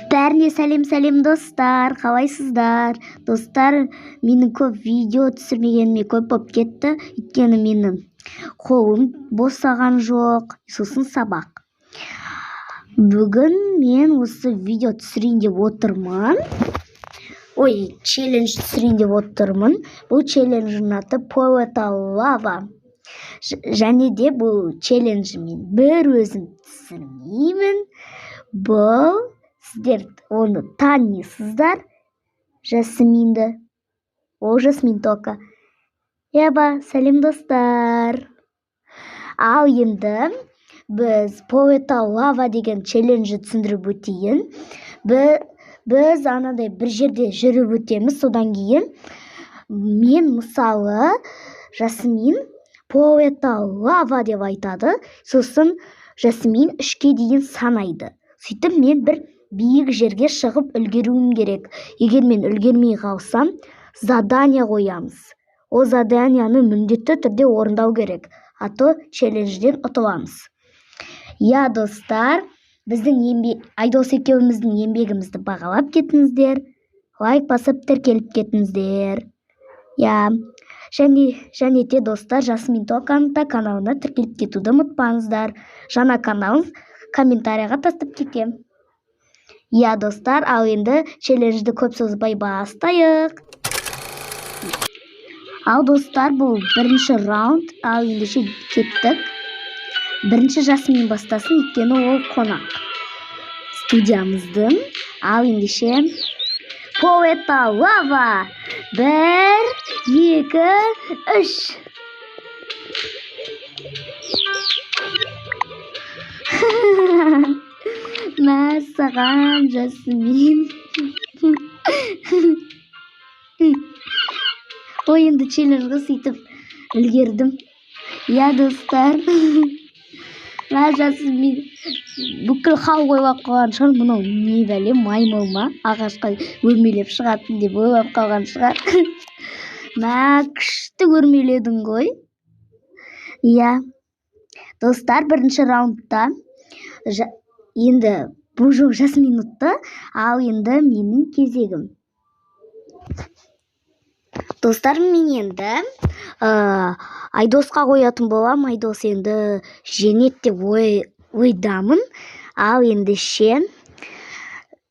Бәріне сәлем достар, қалайсыздар? Достар, менің көп видео түсірмегеніме көп болып кетті, өйткені менің қолым босаған жоқ, сосын сабақ. Бүгін мен осы видео түсірейін деп отырмын. Челлендж түсірейін деп отырмын. Бұл челлендждің аты Poeta Lava. Және де бұл челленджі мен бір өзім түсірмеймін. Бұл сіздер оны танисыздар. Жасминді. Ол Жасмин тока. Сәлем достар. Ал енді біз Poeta Lava деген челленджі түсіндіріп өтейін. Біз анадай бір жерде жүріп өтеміз. Содан кейін мен мысалы Жасмин Poeta Lava деп айтады. Сосын Жасмин 3-ке дейін санайды. Сөйтіп мен бір биік жерге шығып үлгеруім керек. Егер мен үлгермей қалсам, задание қоямыз. Ол заданияны міндетті түрде орындау керек. А то челленджден ұтыламыз. Достар, біздің Айдос екеуміздің еңбегімізді бағалап кетіңіздер. Лайк басып тіркеліп кетіңіздер. Және де достар, Жасмин Токаның каналына тіркеліп кетуді ұмытпаңыздар. Жаңа каналын комментарияға тастап кетем. Достар, ал енді челленджді көп созбай бастайық. Ал достар, бұл бірінші раунд. Ал ендеше кеттік. Бірінші Жасмин бастасын, өйткені ол қонақ студиямыздың. Ал ендеше Poeta Lava. 1, 2, 3. Мәссаған Жасмин. Енді челленджға сөйтіп үлгердім. Достар. Жасмин бүкіл халық ойлап қалған шығар, мұнау не бәле, маймыл ма, ағашқа өрмелеп шығатын деп ойлап қалған шығар. Күшті өрмеледің ғой. Достар, бірінші раундта енді бұл жоқ Жасмин ұтты, ал енді менің кезегім. Достар, мен енді Айдосқа қоятын болам. Айдос енді жеңет деп ойдамын. Ал ендеше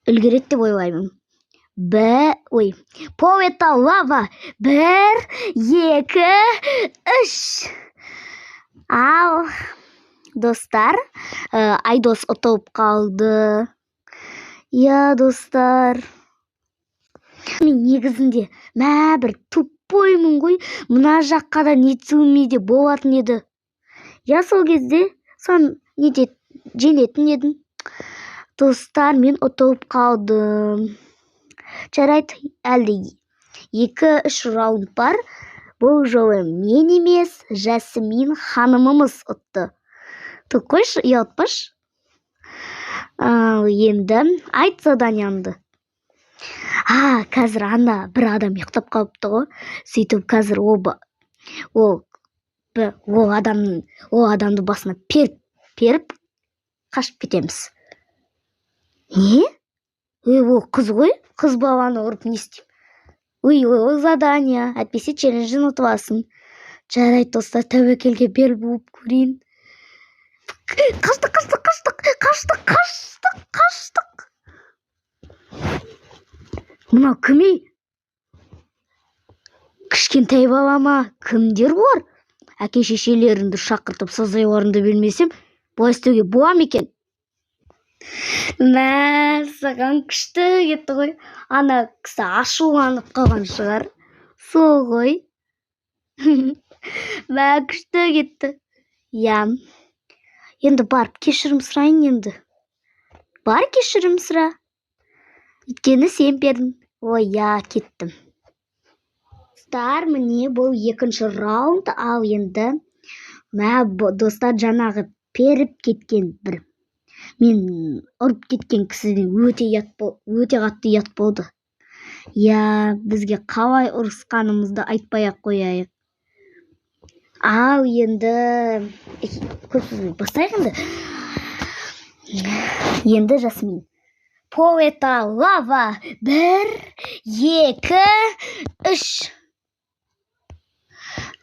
үлгерет деп ойлаймын. Poeta Lava. 1, 2, 3. Ал достар, Айдос ұтылып қалды. Достар. Мен негізінде бір тупоймын ғой. Мұна жаққа да нетілмейде болатын еді. Сол кезде сон жеңетін едім. Достар, мен ұтылып қалдым. Жарайды, әлде 2-3 раунд бар. Бұл жолы мен емес, Жасмин ханымымыз ұтты. Қойшы, ұялтпаш. Енді айт заданияңды. Қазір бір адам ұйықтап қалыпты ғой. Сөйтіп қазір ол адамды басына періп қашып кетеміз. Не? Ол қыз ғой? Қыз баланы ұрып не істейм? Ол задания. Әтпесе челленджін ұтыласың. Жарайды достар, тәуекелге бел буып көрейін. Қаштық. Мұнау кімей? Кішкентай балама кімдер бар? Әке-шешелеріңді шақыртып сазайларыңды бермесем, бұлай істеуге бола ма екен? Саған күшті кетті ғой. Ана кісі ашуланып қалған шығар. Сол ғой. Күшті кетті. Енді барып кешірім сұрайын енді. Бар кешірім сұра. Өйткені сен бердің. Кеттім. Достар, міне бұл 2-ші раунд. Ал енді достар, жаңағы періп кеткен мен ұрып кеткен кісіден өте қатты ұят болды. Бізге қалай ұрысқанымызды айтпай-ақ қояйық. Ал енді көп сөз бастайық енді. Енді Жасмин. Поэта лава. 1, 2, 3.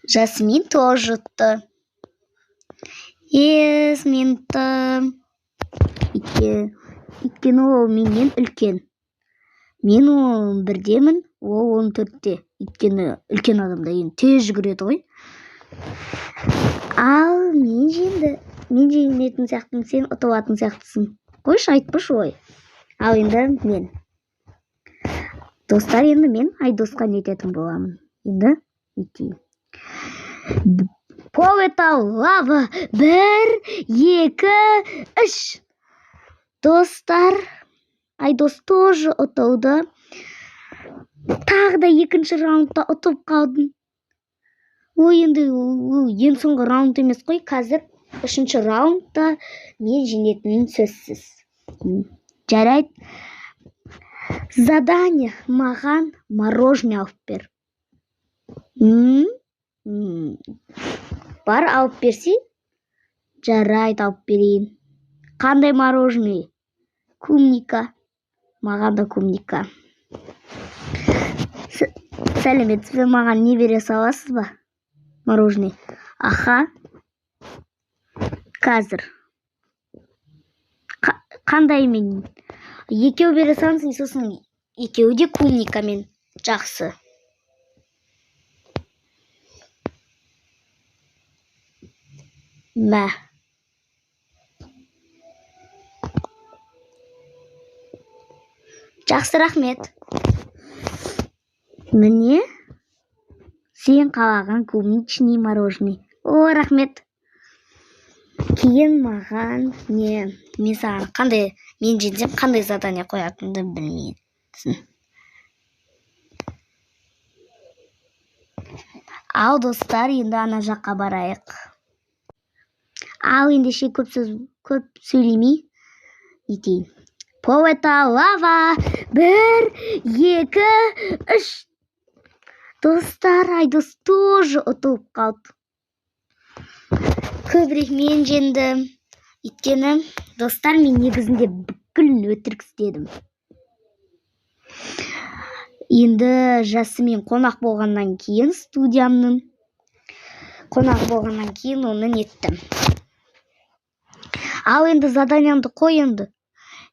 Жасмин тоже ұтты. Менті. Өйткені ол менен үлкен. Мен 11-демін, ол 14-те. Өйткені үлкен адамда енді тез жүгіреді ғой. Ал мен жеңетін сияқтымын, сен ұтып алатын сияқтысың. Қойшы, айтпашы ой. Ал енді мен. Достар, енді мен Айдосқа не ететін боламын. Енді етейін. Поэта лава. 1, 2, 3. Достар, Айдос тоже ұтылды. Тағы да екінші раундта ұтып қалдым. Енді ең соңғы раунд емес қой, қазір 3-ші раундта мен жеңетінім сөзсіз. Жарайды. Задание, маған мороженое алып бер. Бар, алып берсей? Жарайды, алып берейін. Қандай мороженое? Клубника. Маған да клубника. Сәлеметсіз бе, маған не бере саласыз ба? Мороженое. Аха. Қазір. Қандай мен? Екеу бере саласың, сосын екеуі де клубникамен. Жақсы. Мә. Жақсы, рахмет. Міне, сен қалаған клубничный мороженое. О, рахмет. Кейін маған не, мен саған қандай, мен жеңсем қандай задание қоятынды білмейсің. Ал достар, енді ана жаққа барайық. Ал ендеше көп сөйлемей етейін. Поэта лава. 1, 2, 3. Достар, Айдос тоже ұтылып қалды. Көбірек мен жеңдім. Өйткені, достар, мен негізінде бүкіл өтірік істедім. Енді Жасмин қонақ болғаннан кейін, студиямның қонақ болғаннан кейін оны неттім. Ал енді заданиямды қой енді.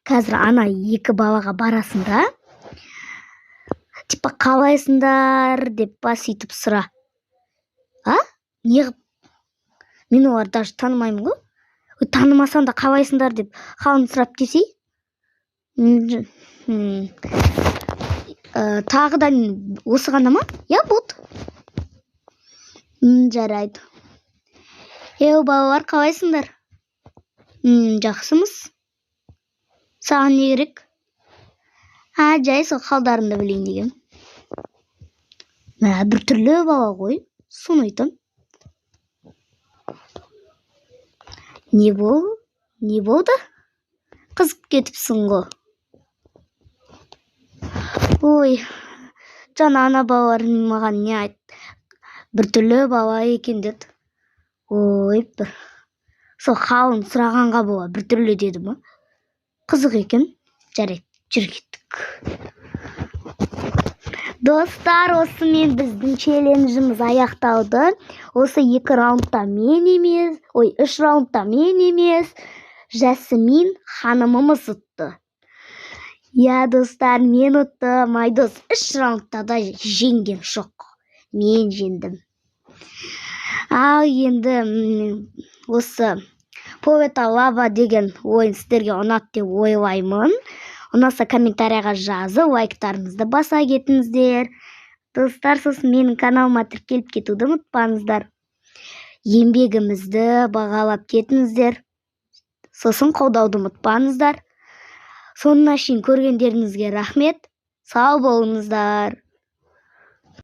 Қазір ана 2 балаға барасында. Типа қалайсыңдар деп бас етіп сұра. Неғып? Мен олар даже танымаймын ғой. Танымасам да қалайсыңдар деп қалын сұрап десей. Тағы да осы ғана ма? Я, вот. Жарайды. Балалар, қалайсыңдар? Жақсымыз? Саған не керек? Жай сол қалдарымды білейін деген. Бір түрлі бала ғой. Соны айтам. Не болды? Қызып кетіпсің ғой. Ой, жаңа ана балалар маған не айт? Бір түрлі бала екен деді. Ой, бір. Сол қалын сұрағанға бола бір түрлі деді ма? Қызық екен. Жарайды, жүр кеттік. Достар, осымен біздің челленджіміз аяқталды. Осы 2 раундта мен емес, 3 раундта мен емес, Жасмин ханымымыз ұтты. Я, достар, мен ұттым. Айдос 3 раундта да жеңген жоқ. Мен жеңдім. Ал енді осы Поэта лава деген ойын сіздерге ұнады деп ойлаймын. Ұнаса комментарияға жазып, лайктарыңызды баса кетіңіздер. Достар, сосын менің каналыма тіркеліп кетуді ұмытпаңыздар. Еңбегімізді бағалап кетіңіздер. Сосын қолдауды ұмытпаңыздар. Соңына шейін көргендеріңізге рахмет. Сау болыңыздар.